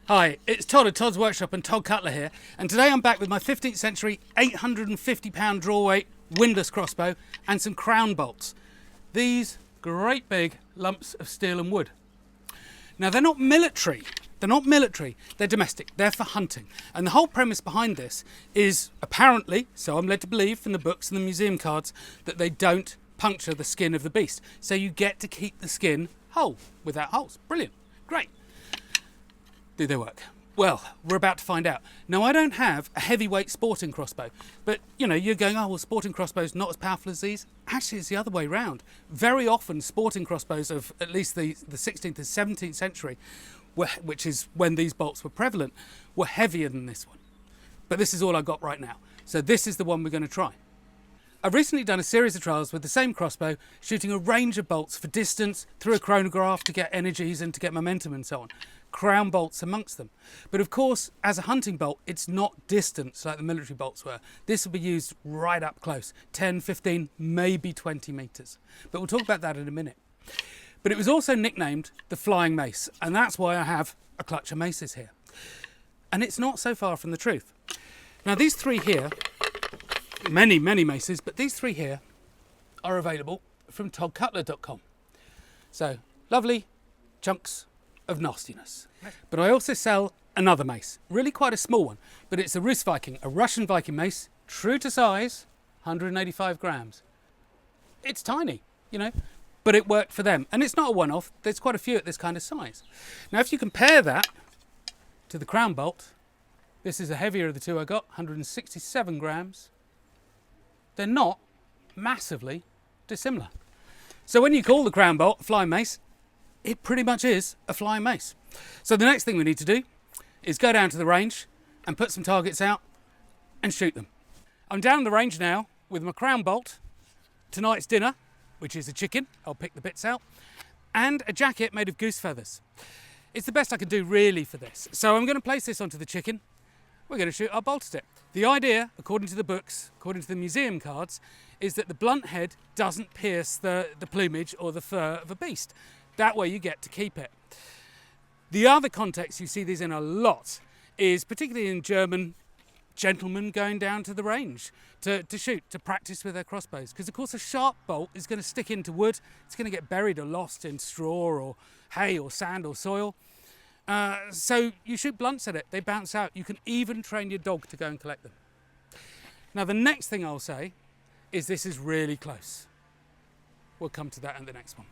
Hi, it's Todd at Todd's Workshop and Todd Cutler here, and today I'm back with my 15th century 850 pound draw weight windlass crossbow and some crown bolts. These great big lumps of steel and wood. Now they're not military, they're domestic, they're for hunting. And the whole premise behind this is apparently, so I'm led to believe from the books and the museum cards, that they don't puncture the skin of the beast. So you get to keep the skin whole, without holes. Brilliant, great. Do they work? Well, we're about to find out. Now, I don't have a heavyweight sporting crossbow, but you're going, oh, well, sporting crossbows not as powerful as these. Actually, it's the other way round. Very often, sporting crossbows of at least the 16th and 17th century, which is when these bolts were prevalent, were heavier than this one. But this is all I've got right now. So this is the one we're going to try. I've recently done a series of trials with the same crossbow, shooting a range of bolts for distance, through a chronograph to get energies and to get momentum and so on. Crown bolts amongst them. But of course, as a hunting bolt, it's not distance like the military bolts were. This will be used right up close, 10, 15, maybe 20 metres. But we'll talk about that in a minute. But it was also nicknamed the flying mace, and that's why I have a clutch of maces here. And it's not so far from the truth. Now these three here, many maces, but these three here are available from toddcutler.com. So, lovely chunks of nastiness. But I also sell another mace, really quite a small one, but it's a Rus Viking, a Russian Viking mace, true to size, 185 grams. It's tiny, but it worked for them. And it's not a one-off, there's quite a few at this kind of size. Now, if you compare that to the crown bolt, this is the heavier of the two I got, 167 grams. They're not massively dissimilar. So when you call the crown bolt a flying mace, it pretty much is a flying mace. So the next thing we need to do is go down to the range and put some targets out and shoot them. I'm down the range now with my crown bolt, tonight's dinner, which is a chicken, I'll pick the bits out, and a jacket made of goose feathers. It's the best I can do really for this. So I'm going to place this onto the chicken. We're going to shoot our bolt at it. The idea, according to the books, according to the museum cards, is that the blunt head doesn't pierce the plumage or the fur of a beast. That way you get to keep it. The other context you see these in a lot is particularly in German gentlemen going down to the range to shoot, to practice with their crossbows. Because of course a sharp bolt is going to stick into wood, it's going to get buried or lost in straw or hay or sand or soil. So you shoot blunts at it, they bounce out. You can even train your dog to go and collect them. Now the next thing I'll say is this is really close. We'll come to that in the next one.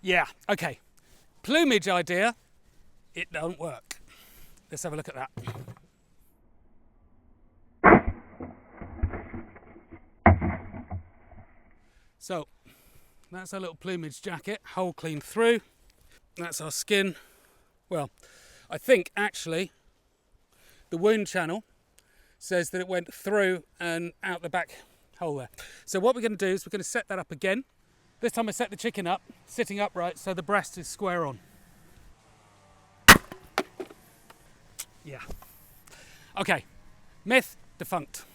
Yeah, okay. Plumage idea, it don't work. Let's have a look at that. So, that's our little plumage jacket, hole clean through. That's our skin. Well, I think actually the wound channel says that it went through and out the back hole there. So what we're going to do is we're going to set that up again. This time I set the chicken up, sitting upright, so the breast is square on. Yeah. Okay, myth defunct.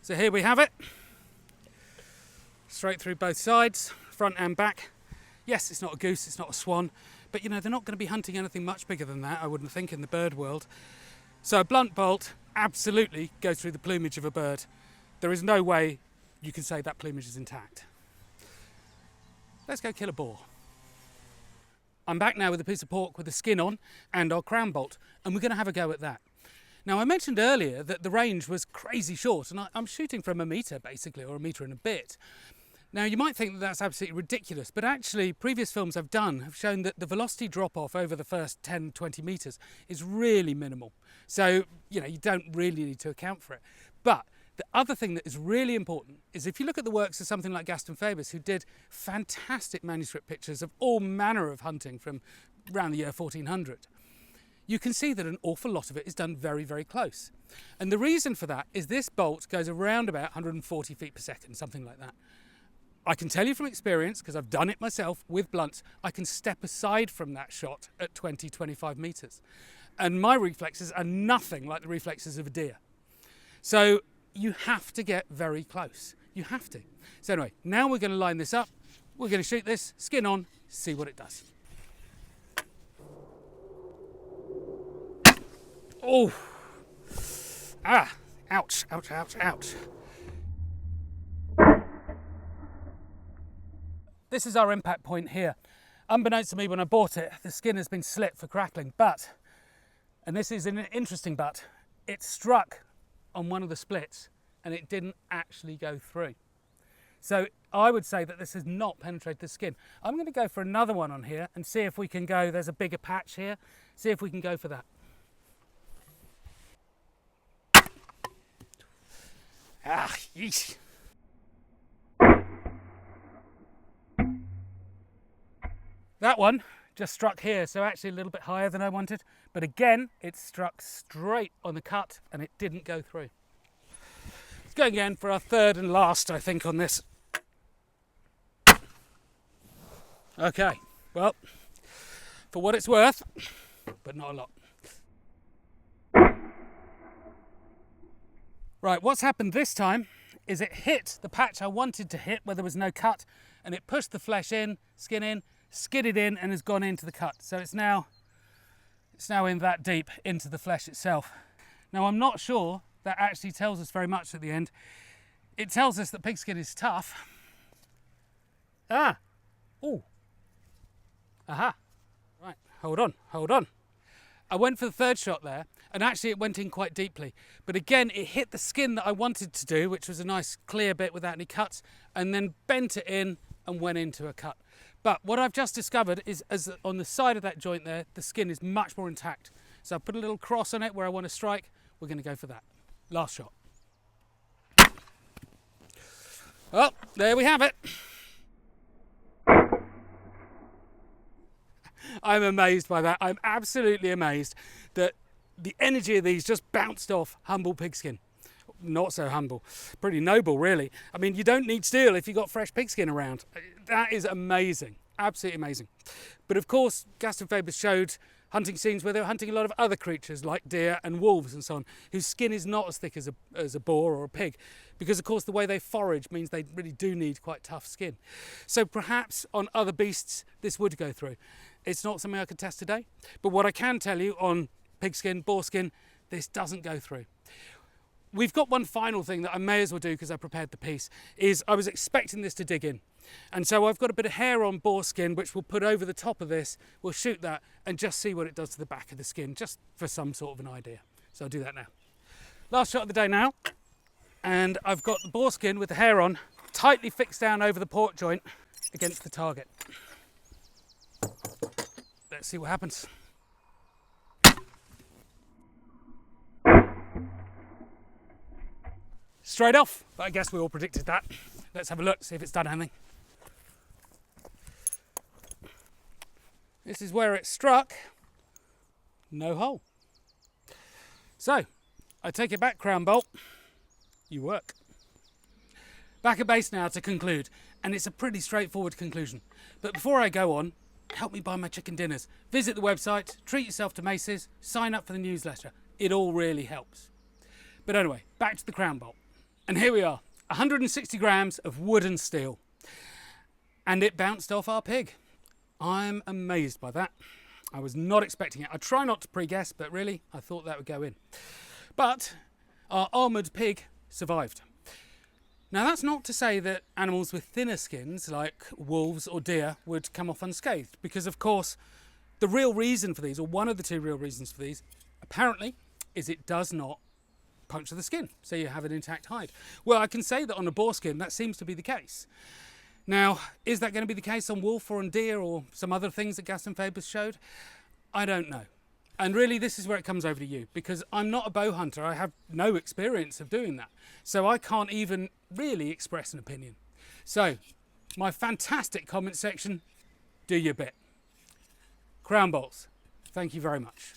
So here we have it. Straight through both sides, front and back. Yes, it's not a goose, it's not a swan, but they're not going to be hunting anything much bigger than that, I wouldn't think, in the bird world. So a blunt bolt absolutely goes through the plumage of a bird. There is no way you can say that plumage is intact. Let's go kill a boar. I'm back now with a piece of pork with the skin on and our crown bolt, and we're going to have a go at that. Now I mentioned earlier that the range was crazy short, and I'm shooting from a metre basically, or a metre and a bit. Now you might think that that's absolutely ridiculous, but actually previous films I've done have shown that the velocity drop off over the first 10, 20 metres is really minimal. So, you don't really need to account for it. But the other thing that is really important is if you look at the works of something like Gaston Phoebus, who did fantastic manuscript pictures of all manner of hunting from around the year 1400, you can see that an awful lot of it is done very, very close. And the reason for that is this bolt goes around about 140 feet per second, something like that. I can tell you from experience, because I've done it myself with blunts, I can step aside from that shot at 20, 25 metres. And my reflexes are nothing like the reflexes of a deer. So you have to get very close. You have to. So anyway, now we're going to line this up. We're going to shoot this, skin on, see what it does. Oh! Ah! Ouch, ouch, ouch, ouch. This is our impact point here. Unbeknownst to me when I bought it, the skin has been slit for crackling, but, and this is an interesting but, it struck on one of the splits and it didn't actually go through. So I would say that this has not penetrated the skin. I'm going to go for another one on here and see if we can go, there's a bigger patch here, see if we can go for that. Ah, yeesh. That one just struck here, so actually a little bit higher than I wanted. But again, it struck straight on the cut and it didn't go through. Let's go again for our third and last, I think, on this. Okay, well, for what it's worth, but not a lot. Right, what's happened this time is it hit the patch I wanted to hit where there was no cut, and it pushed the flesh in, skin in, skidded in and has gone into the cut. So it's now in that deep into the flesh itself. Now I'm not sure that actually tells us very much at the end. It tells us that pigskin is tough. Ah, ooh, aha, right, hold on. I went for the third shot there and actually it went in quite deeply. But again, it hit the skin that I wanted to do, which was a nice clear bit without any cuts, and then bent it in and went into a cut. But what I've just discovered is as on the side of that joint there, the skin is much more intact. So I put a little cross on it where I want to strike. We're going to go for that. Last shot. Well, there we have it. I'm amazed by that. I'm absolutely amazed that the energy of these just bounced off humble pigskin. Not so humble, pretty noble really. I mean, you don't need steel if you've got fresh pigskin around. That is amazing, absolutely amazing. But of course, Gaston Fabus showed hunting scenes where they were hunting a lot of other creatures like deer and wolves and so on, whose skin is not as thick as a boar or a pig, because of course the way they forage means they really do need quite tough skin. So perhaps on other beasts this would go through. It's not something I could test today, but what I can tell you on pigskin, boarskin, this doesn't go through. We've got one final thing that I may as well do because I prepared the piece, is I was expecting this to dig in. And so I've got a bit of hair on boar skin which we'll put over the top of this, we'll shoot that and just see what it does to the back of the skin, just for some sort of an idea. So I'll do that now. Last shot of the day now, and I've got the boar skin with the hair on, tightly fixed down over the port joint against the target. Let's see what happens. Straight off, but I guess we all predicted that. Let's have a look, see if it's done anything. This is where it struck. No hole. So, I take it back, crown bolt. You work. Back at base now to conclude, and it's a pretty straightforward conclusion. But before I go on, help me buy my chicken dinners. Visit the website, treat yourself to maces, sign up for the newsletter. It all really helps. But anyway, back to the crown bolt. And here we are, 160 grams of wood and steel. And it bounced off our pig. I'm amazed by that. I was not expecting it. I try not to pre-guess, but really, I thought that would go in. But our armoured pig survived. Now that's not to say that animals with thinner skins, like wolves or deer, would come off unscathed, because of course, the real reason for these, or one of the two real reasons for these, apparently, is it does not puncture the skin, so you have an intact hide. Well, I can say that on a boar skin, that seems to be the case. Now, is that going to be the case on wolf or on deer or some other things that Gaston Fabus showed? I don't know. And really, this is where it comes over to you, because I'm not a bow hunter. I have no experience of doing that. So I can't even really express an opinion. So, my fantastic comment section, do your bit. Crown bolts, thank you very much.